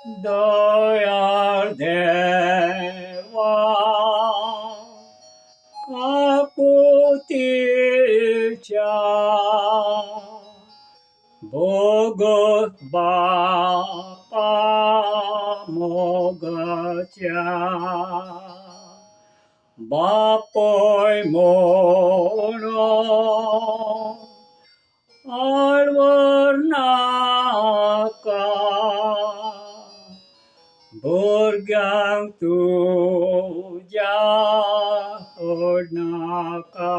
दयाळ देवा कापुतीच्या भोग बापा मोगच्या बापोय म्हणून आळवर नाका भुरग्यांक तुज्या सोडनाका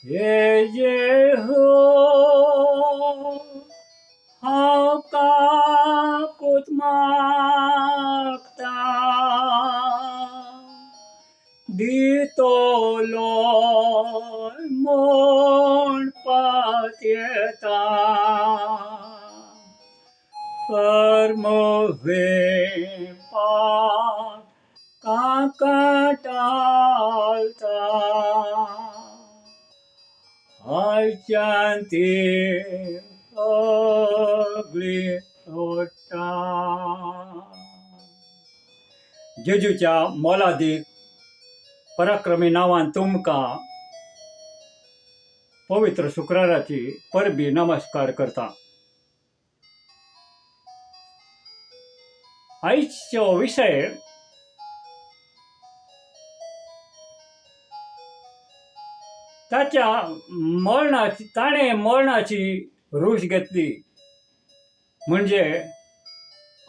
हेजे हो हांव काकूत मागता दितलो म्हूण पातयेता कर्मवेपार काका टाळता आयच्यान ती सगळी सोडटा. जेजूच्या मोलादीक पराक्रमी नांवान तुमकां पवित्र शुक्राराची परबी नमस्कार करता. आयचो विशय ताणें मरणाची रूच घेतली म्हणजे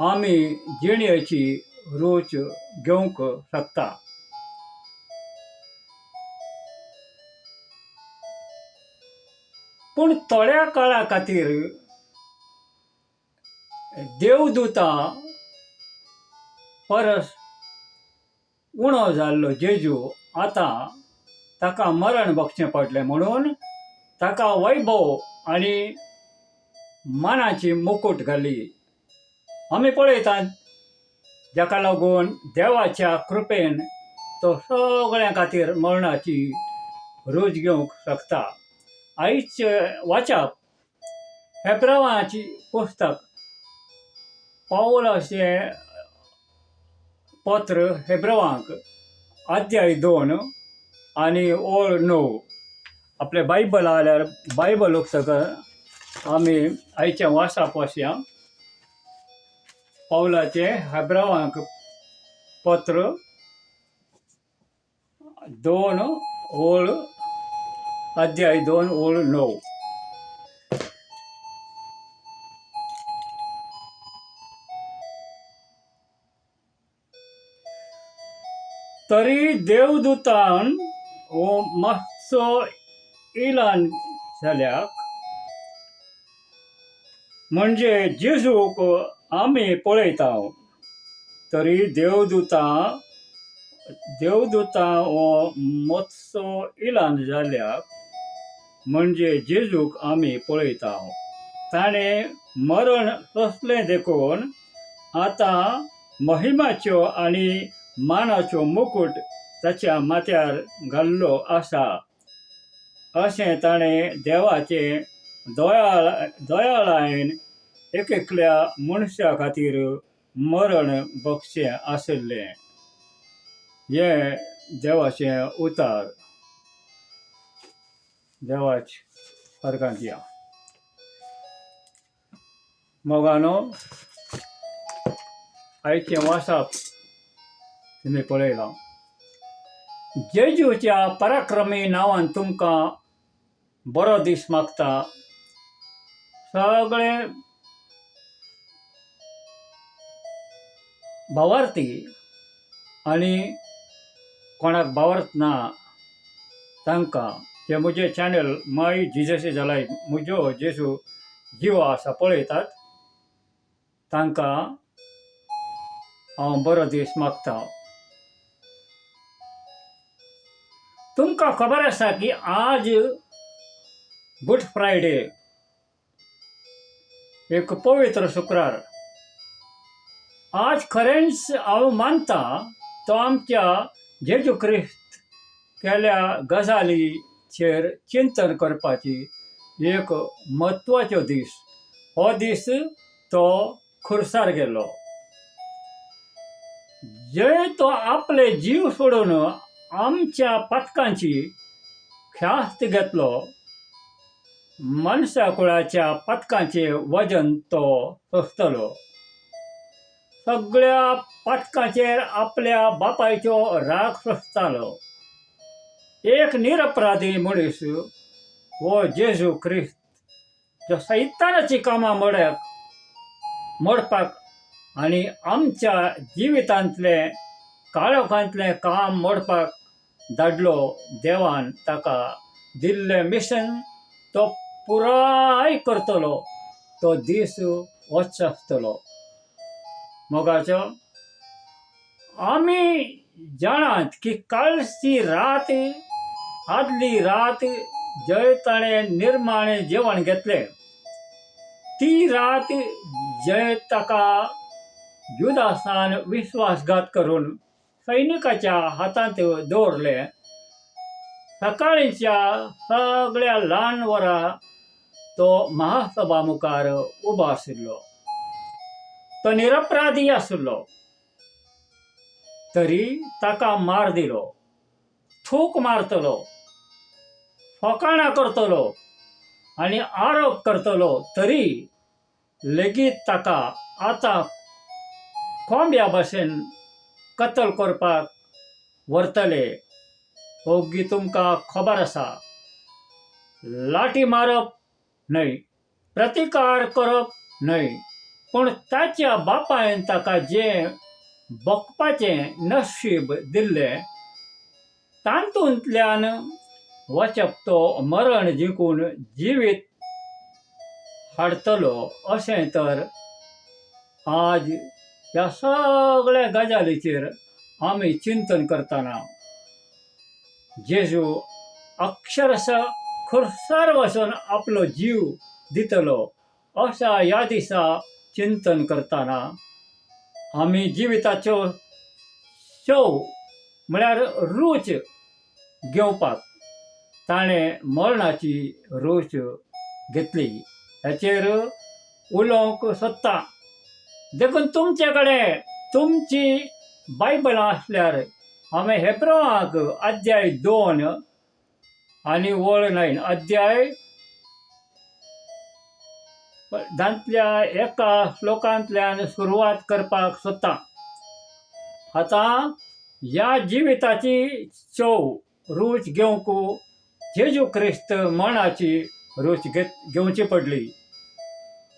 आमी जिणेची रूच घेवंक शकता. पूण थोड्या काळा खातीर देवदूतां परस उणो जाल्लो जेजू आतां ताका मरण भोगचें पडलें म्हणून ताका वैभव आनी मानाची मुकूट घाली. आमी पळयतात जाका लागून देवाच्या कृपेन तो सगळ्यां खातीर मरणाची रूच घेवंक शकता. आयज वाचप हेब्रावाची पुस्तक पावलाचें पत्र हेब्रावांक अध्याय 2 आनी ओळ 9. आपले बायबल आल्यार बायबल उक्तकर आमी आयचें वाचप वचया. पावलाचें हेब्रावांक पत्र 2 ओळ अध्याय 2 ओळ 9. तरी देवदूतान हो मातसो इलान जाल्याक म्हणजे जेजूक आमी पळयता. तरी देवदूतां हो मातसो इलान जाल्याक म्हणजे जेजूक आमी पळयता. ताणें मरण सोंसलें देखून आतां महिमाच्यो आनी मानाचो मुकूट ताच्या माथ्यार घाल्लो आसा अशें ताणें देवाचे दयाळायेन एकल्या मनशा खातीर मरण भोगचें आसलें. हे देवाचें उतार. देवाच्या स्वर्गांत या. मोगानो आयचें वाचप तुमी पळयलां. जेजूच्या पराक्रमी नांवान तुमकां बरो दीस मागता. सगळे भावार्थी आनी कोणाक भावार्थ ना तांकां जे म्हजें चॅनल माय जिजस इज अलायव्ह म्हजो जेजू जिवो आसा पळयतात तांकां हांव बरो दीस मागता. तुमकां खबर आसा की आज गुड फ्रायडे, एक पवित्र शुक्रार. आज खरेंच हांव मानता तो आमच्या जेजू क्रिस्त केल्या गजालीचेर चिंतन करपाची एक म्हत्वाचो दीस. हो दीस तो खुर्सार गेलो. जय तो आपले जीव सोडून आमच्या पथकांची ख्यास्त घेतलो. मनशाकुळाच्या पथकांचे वजन तो सोसतलो. सगळ्या पथकांचेर आपल्या बापायचो राग सोसतालो. एक निरपराधी मनीस वो जेजू ख्रिस्त जो सैतानाची कामां मोडपाक आनी आमच्या जिवितांतले काळोखांतलें काम मोडपाक धाडलो. देवान ताका दिल्लें मिशन तो पुराय करतलो. तो दीस वच आसतलो. मोगाचो, आमी जाणात की कालची रात आदली रात जय ताणें निर्माणे जेवण घेतलें. ती रात जय ताका जुदासान विश्वासघात करून सैनिकाच्या हातांत दवरलें. सकाळींच्या सगळ्या ल्हान वरां तो महासभा मुखार उबो आशिल्लो. तो निरपराधी आशिल्लो, तरी ताका मार दिलो. थूक मारतलो, फकाणां करतलो आनी आरोप करतलो, तरी लेगीत ताका आतां कोंब्या भाशेन कत्ल करपाक व्हरतले. ओगी तुमकां खबर आसा. लाठी मारप न्हय, प्रतिकार करप न्हय, पूण ताच्या बापायन ताका जें भोगपाचें नशीब दिल्लें तातूंतल्यान वचप तो मरण जिखून जिवीत हाडटलो. अशें तर आज ह्या सगळ्या गजालीचेर आमी चिंतन करतना जेजू अक्षरशः खुर्सार वचून आपलो जीव दितलो अशा ह्या दिसा चिंतन करतना आमी जिविताच्यो शव म्हळ्यार रूच घेवपाक ताणें मरणाची रूच घेतली हेचेर उलोवंक सोदता. देखून तुमचे कडेन तुमची बायबलां आसल्यार आमी हेब्रोवांक अध्याय 2 आनी वळ 9 अध्याय दांतल्या एका श्लोकांतल्यान सुरवात करपाक सोदता. आतां ह्या जिविताची चव रूच घेवंक जेजू ख्रिस्त मरणाची रूच घेवची पडली.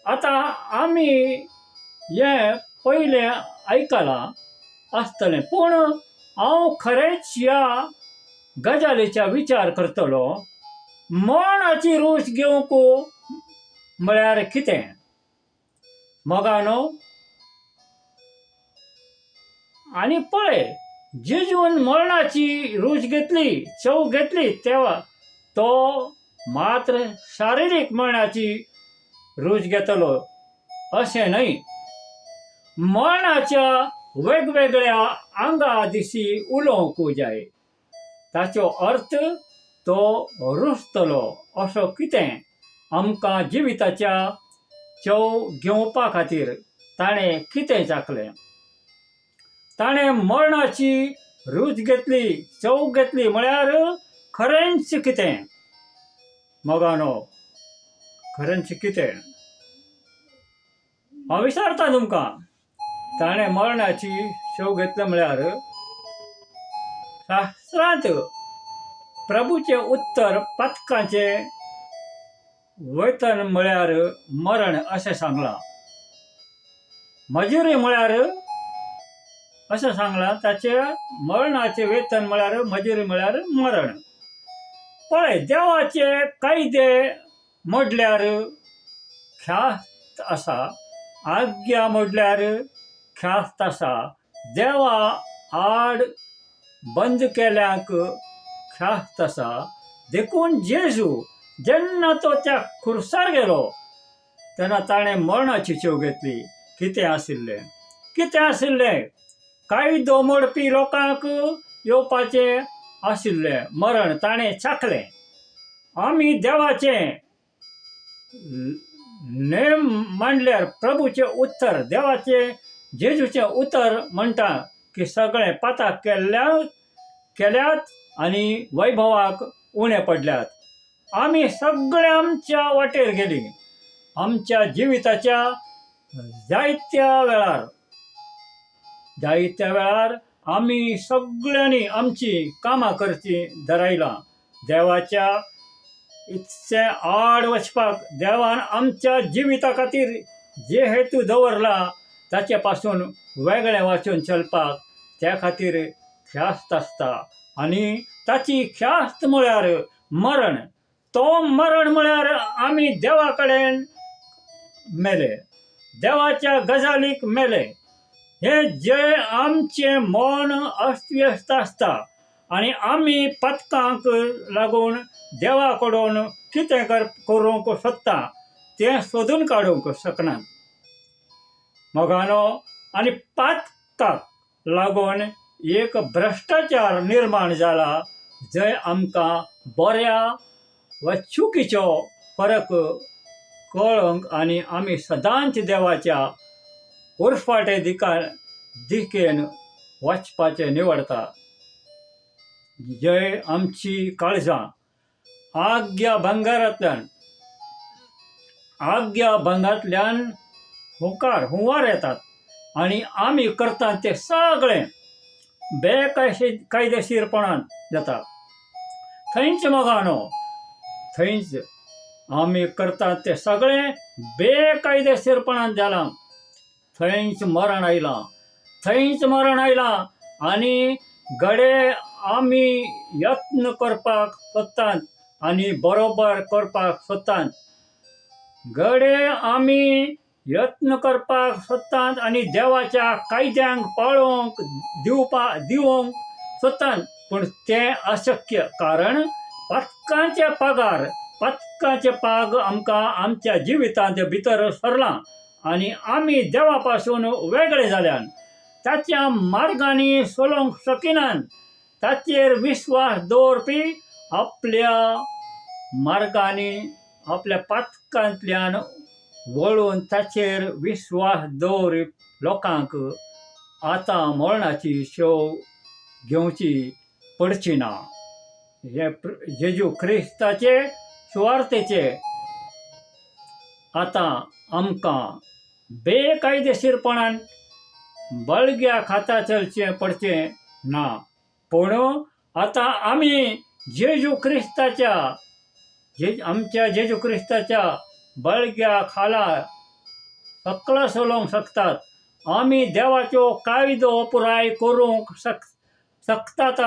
आतां आमी हें पयलें आयकलां आसतलें, पूण हांव खरेंच ह्या गजालीचा विचार करतलो. मरणाची रूच घेवंक म्हळ्यार कितें? मोगानो, आनी पळय, जेजून मरणाची रूच घेतली, चव घेतली, तेव्हा तो मात्र शारिरीक मरणाची रूच घेतलो अशें न्हय. मरणाच्या वेगवेगळ्या आंगा दिशी उलोवंक जाय. ताचो अर्थ तो रुजतलो असो कितें आमकां जिविताच्या चव घेवपा खातीर ताणें कितें चाखलें. ताणें मरणाची रूच घेतली, चव घेतली म्हळ्यार खरेंच कितें? मोगानो, खरेंच कितें? हांव विचारता तुमकां. ताणें मरणाची चव घेतली म्हळ्यार शास्त्रांत प्रभूचें उत्तर पथकाचें वेतन म्हळ्यार मरण अशें सांगलां. मजुरी म्हळ्यार अशें सांगलां, ताचे मरणाचें वेतन म्हळ्यार मजुरी म्हळ्यार मरण. पळय, देवाचे कायदे मोडल्यार ख्यास्त आसा, आज्ञा मोडल्यार ख्यास्त आसा, देवा आड बंद केल्यांक ख्यास्त आसा. देखून जेजू जेन्ना तो त्या खुर्सार गेलो तेन्ना ताणें मरणाची चव घेतली. कितें आशिल्लें? कितें आशिल्लें? कायदो मोडपी लोकांक येवपाचें आशिल्लें मरण ताणें चाखलें. आमी देवाचें नेम मांडल्यार प्रभूचे उत्तर देवाचे जेजूचे उत्तर म्हणटा की सगळे पाताक केल्यात आनी वैभवाक उणे पडल्यात. आमी सगळे आमच्या वाटेर गेली. आमच्या जिविताच्या जायत्या वेळार आमी सगळ्यांनी आमची कामां करची धरायला. देवाच्या इत्से आड वचपाक देवान आमच्या जिविता खातीर जे हेतू दवरला ताचे पासून वेगळें वाचून चलपाक त्या खातीर ख्यास्त आसता. आनी ताची ख्यास्त म्हळ्यार मरण. तो मरण म्हळ्यार आमी देवा कडेन मेले, देवाच्या गजालीक मेले. हे जे आमचें मन अस्तव्यस्त आसता आनी आमी पथकांक लागून देवा कडून कितें करूंक सोदता तें सोदून काडूंक शकनात. मोगानो आनी पातकाक लागून एक भ्रश्टाचार निर्माण जाला जंय आमकां बऱ्या वा चुकीचो फरक कळोंक आनी आमी सदांच देवाच्या उरफाटे दिकेन वचपाचें निवडटा. जंय आमची काळजां आज्ञा भंगांतल्यान हुंवार येतात आनी आमी करतात तें सगळें बेकायदेशीरपणान जाता. थंयच मोगानो, थंयच आमी करतात तें सगळें बेकायदेशीरपणान जालां. थंयच मरण आयलां आनी घडे आमी यत्न करपाक सोदतात आनी बरोबर करपाक सोदतात. घडे आमी यत्न करपाक सोदतात आनी देवाच्या कायद्यांक पाळोवंक दिवंक सोदतात. पूण तें अशक्य, कारण पथकाचें पाग आमकां आमच्या जिवितांत भितर सरलां आनी आमी देवा पासून वेगळे जाल्यान. ताच्या मार्गांनी चलोवंक शकिनात. ताचेर विश्वास दवरपी आपल्या मार्गांनी आपल्या पथकांतल्यान वळून ताचेर विश्वास दवरप लोकांक आतां मरणाची शेव घेवची पडची ना. हे जेजू क्रिस्ताचे सुवार्तेचे आतां आमकां बेकायदेशीरपणान बळग्या खाता चलचें पडचें ना. पूण आतां आमी आमच्या जेजू क्रिस्ताच्या बळग्या खाला सकला चलोवंक शकतात. आमी देवाच्यो कायदो पुराय करूंक शकतात.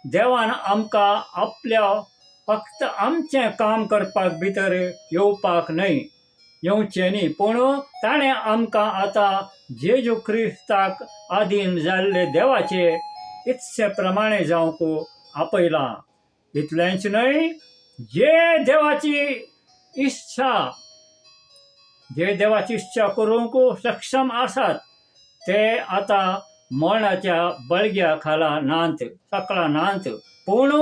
देवान आमकां आपल्या फक्त आमचें काम करपाक भितर येवचें न्ही, पूण ताणें आमकां आतां जेजू क्रिस्ताक आधीन जाल्ले देवाचे इत्से प्रमाणे जावंक आपयलां. इतलेंच न्हय, जे देवाची इच्छा करूंक सक्षम आसात ते आतां मरणाच्या बळग्या खाला सकला नांत, पूण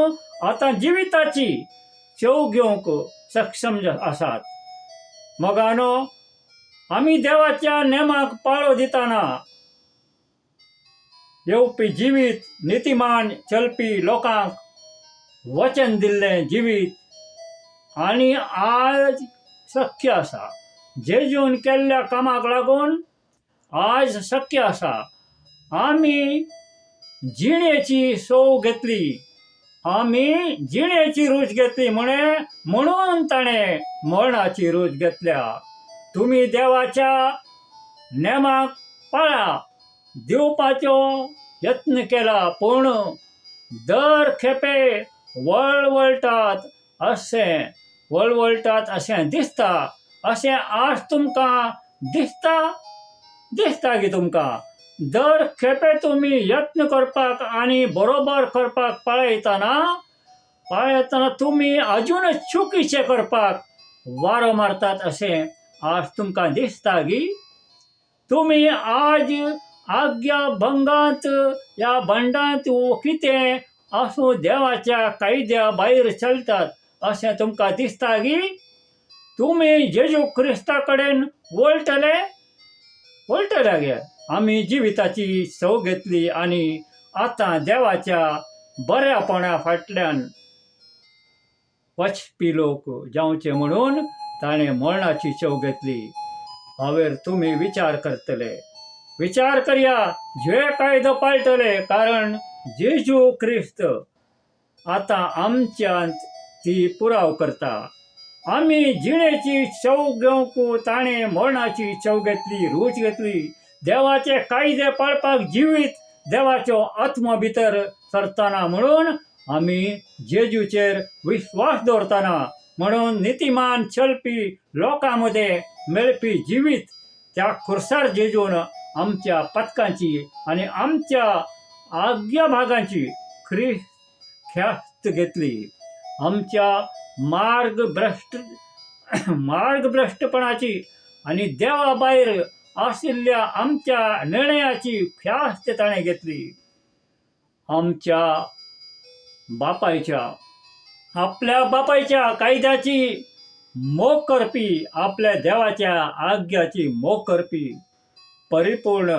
आतां जिविताची शेव घेवंक सक्षम आसात. मोगानो, आमी देवाच्या नेमाक पाळो दितना येवपी जिवीत, नितिमान चलपी लोकांक वचन दिल्लें जिवीत आनी आज शक्य आसा. जेजून केल्ल्या कामाक लागून आज शक्य आसा. आमी जिणेची सोव घेतली, आमी जिणेची रूच घेतली म्हणून ताणें मरणाची रूच घेतल्या. तुमी देवाच्या नेमाक पाळा, दिवपाचो यत्न केला, पूण दर खेपे वळवळटात अशें दिसता. अशें आज तुमकां दिसता की तुमकां दर खेपे तुमी यत्न करपाक आनी बरोबर करपाक पळयतना तुमी अजून चुकीचें करपाक वारो मारतात अशें आज तुमकां दिसता की तुमी आज आज्ञा भंगांत ह्या बंडांत कितें आसूं देवाच्या कायद्या भायर चलतात अशें तुमकां दिसता की तुम्ही जेजू ख्रिस्ता कडेन वळटले गे. आम्ही जिविताची सव घेतली आणि आता देवाच्या बऱ्यापणा फाटल्यान वचपी लोक जावचे म्हणून ताणें मरणाची चव घेतली. हावेर तुम्ही विचार करतले. विचार करया, जे कायदो पाळटले, कारण जेजू ख्रिस्त आता आमच्यांत ती पुराव करता. आम्ही जिणेची चव घेवंक ताणें मरणाची चव घेतली, रूच घेतली. देवाचे कायदे पाळपाक जिवीत देवाचो आत्मा भितर सरतना म्हणून आम्ही जेजूचेर विश्वास दवरतना म्हणून नितिमान चलपी लोकां मदें मेळपी जिवीत त्या खुर्सार जेजून आमच्या पथकांची आणि आमच्या आज्ञा भागांची ख्यास्त घेतली. आमच्या मार्गभ्रष्टपणाची आणि देवा भायर आशिल्ल्या आमच्या निर्णयाची ख्यास्त ताणें घेतली. आपल्या बापायच्या कायद्याची मोग करपी, आपल्या देवाच्या आज्ञाची मोग करपी, परिपूर्ण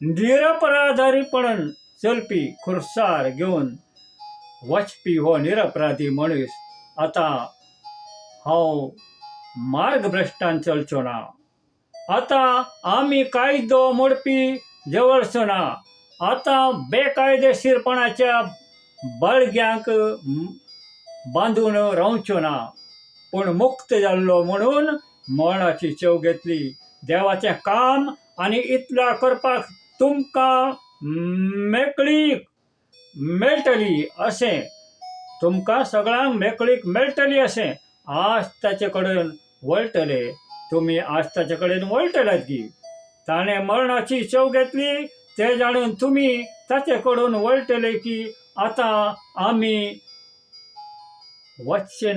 निरपराधीपणान चलपी खुर्सार घेवन वचपी हो निरपराधी मनीस आता हांव मार्गभ्रश्टान चलचो ना. आता आमी कायदो मोडपी जवळचो ना. आता बेकायदेशीरपणाच्या बळग्यांक बांदून रावचो ना, पूण मुक्त जाल्लो म्हणून मरणाची चव घेतली. देवाचें काम आनी इतल्या करपाक तुमकां मेकळीक मेळटली अशें, तुमकां सगळ्यांक मेकळीक मेळटली अशें आज ताचे कडेन वळटले. तुमी आज ताचे कडेन वळटल्यात की. ताणें मरणाची चव घेतली तें जाणून तुमी ताचे कडून वळटले की. आता आमी वळचे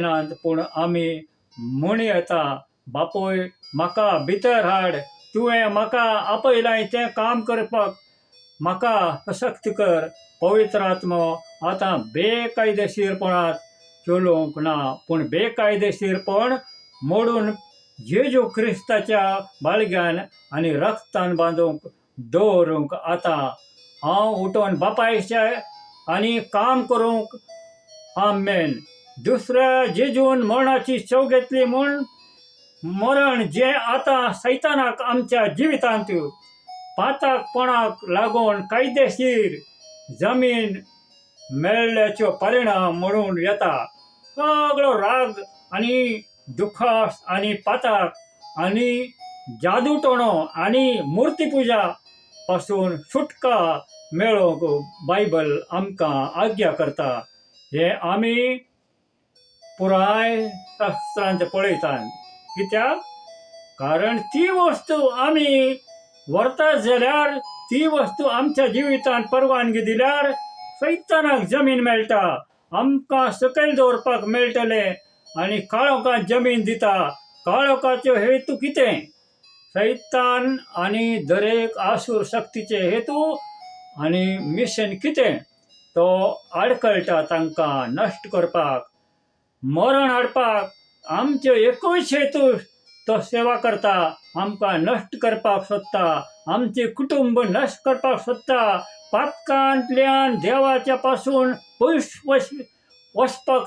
नात, पूण आमी म्हूण येता, बापोय म्हाका भितर हाड, तुवें म्हाका आपयलां तें काम करपाक म्हाका सक्त कर. पवित्र आत्मो आतां बेकायदेशीरपणांत चलोवंक ना, पूण बेकायदेशीरपण मोडून जेजू ख्रिस्ताच्या बाळग्यान आनी रक्तान बांदूंक दवरूंक आतां हांव उठोन बापायचे आनी काम करूंक. आमेन. दुसऱ्या जेजून मरणाची चव घेतली म्हूण मरण जें आतां सैतानाक आमच्या जिवितांत पातकपणाक लागून कायदेशीर जमीन मेळ्ळ्याचो परिणाम म्हणून येता. सगळो राग आनी दुखास आनी पातक आनी जादूटोणो आनी मूर्तीपुजा पासून सुटका मेळोवंक बायबल आमकां आज्ञा करता. हे आमी पुराय शास्त्रांत पळयतात. कित्याक? कारण ती वस्तू आमी व्हरतात जाल्यार, ती वस्तू आमच्या जिवितांत परवानगी दिल्यार सैतानाक जमीन मेळटा, आमकां सकयल दवरपाक मेळटले आनी काळोखांत जमीन दिता. काळोखाचो हेतू कितें? सैतान आनी दरेक आसूर शक्तीचे हेतू आनी मिशन कितें? तो आडकळटा तांकां नश्ट करपाक, मरण हाडपाक. आमचो एकूच हेतू तो सेवा करता, आमकां नश्ट करपाक सोदता, आमचे कुटुंब नश्ट करपाक सोदता, पातकांतल्यान देवाच्या पासून पयस वचपा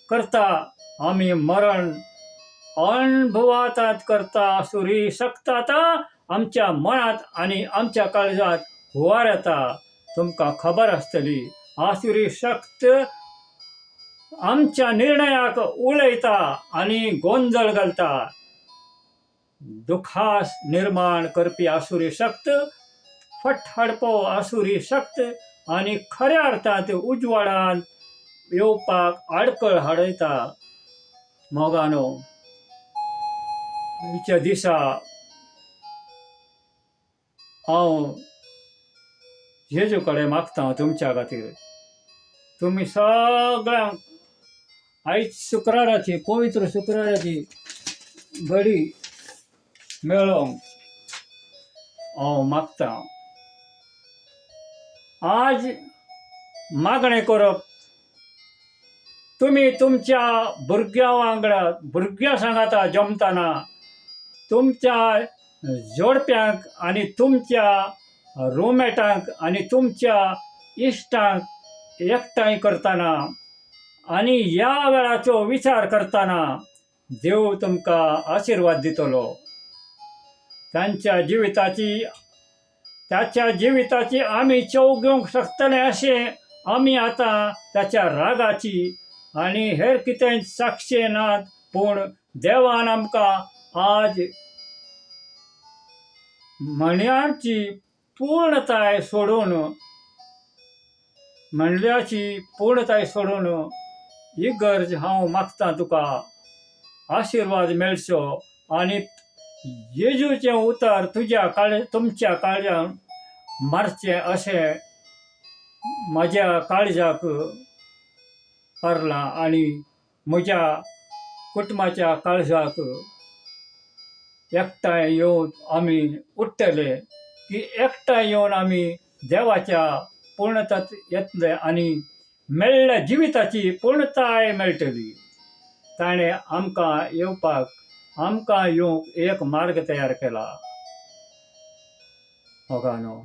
करता. आमी मरण अणभवातात करता. आसुरी शक्त आतां आमच्या मनांत आनी आमच्या काळजांत हुवार येता. तुमकां खबर आसतली, आसुरी शक्त आमच्या निर्णयाक उलयता आनी गोंधळ घालता. दुखास निर्माण करपी आसुरी शक्त, फटफडपो आसुरी शक्त आनी खऱ्या अर्थांत उजवाडांत येवपाक आडखळ हाडयता. मोगानो, आयच्या दिसा हांव जेजू कडेन मागता तुमच्या खातीर. तुमी सगळ्यांक आयज शुक्राराची, पवित्र शुक्राराची घडी मेळोवंक हांव मागता. आज मागणें करप तुम्ही तुमच्या भुरग्या सांगाता जमताना तुमच्या जोडप्यांक आणि तुमच्या रोमेटांक आणि तुमच्या इश्टांक एकठांय करताना आणि ह्या वेळाचो विचार करताना देव तुमकां आशिर्वाद दितलो. त्याच्या जिविताची आमी चव घेवंक शकतले अशें आमी आतां त्याच्या रागाची आनी हेर कितें साक्षी नात, पूण देवान आमकां आज म्हणल्याची पूर्णताय सोडून इगर्ज हांव मागतां तुका आशिर्वाद मेळचो आनी जेजूचें उतर तुमच्या काळजांत मारचें अशें म्हज्या काळजाक परलां आनी म्हज्या कुटुंबाच्या काळजाक एकठांय येवन आमी उठ्ठले की एकठांय येवन आमी देवाच्या पूर्णतांत येतले आनी मेळ्ळ्या जिविताची पूर्णताय मेळटली. ताणें आमकां येवंक एक मार्ग तयार केला. होगानो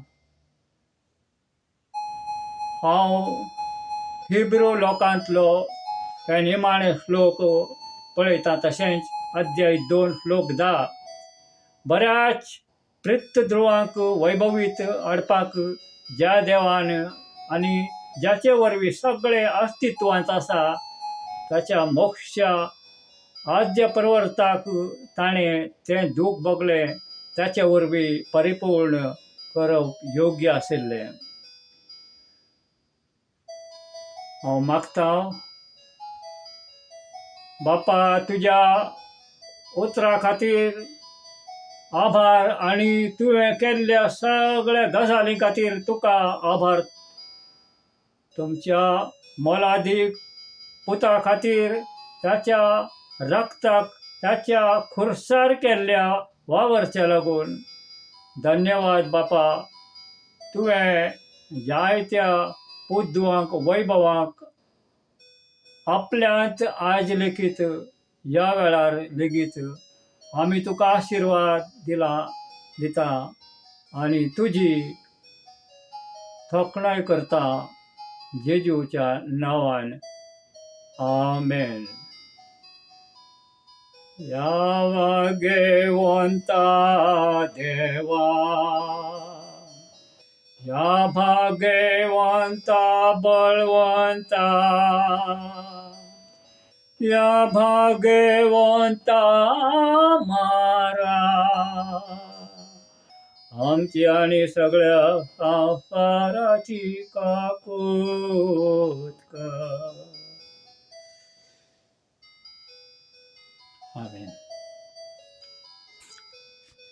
हांव हिब्रू लोकांतलो हे निमाणे श्लोक पळयता, तशेंच अध्याय 2 श्लोक 10. बऱ्याच प्रित ध्रुवांक वैभवीत हाडपाक ज्या देवान आनी ज्याचे वरवीं सगळें अस्तित्वांत आसा ताच्या मोक्षा आद्य प्रवर्ताक ताणें तें दूख भोगलें, त्याचे वरवीं परिपूर्ण करप योग्य आशिल्लें. हांव मागतां बापा तुज्या उतरा खातीर आभार आनी तुवें केल्ल्या सगळ्या गजाली खातीर तुका आभार. तुमच्या मोलादीक पुता खातीर ताच्या रक्ताक ताच्या खुर्सार केल्ल्या वावरच्या लागून धन्यवाद बापा. तुवें जायत्या पुद्दुवांक वैभवांक आपल्यांत आज लेगीत ह्या वेळार लेगीत आमी तुका आशिर्वाद दिता आनी तुजी तोखणाय करता जेजूच्या नांवान. आमेन. या भाग्यवंता देवा, या भाग्यवंता बळवंता, या भाग्यवंता मारा, आमची आनी सगळ्या संसाराची काकूत कर. आमेन.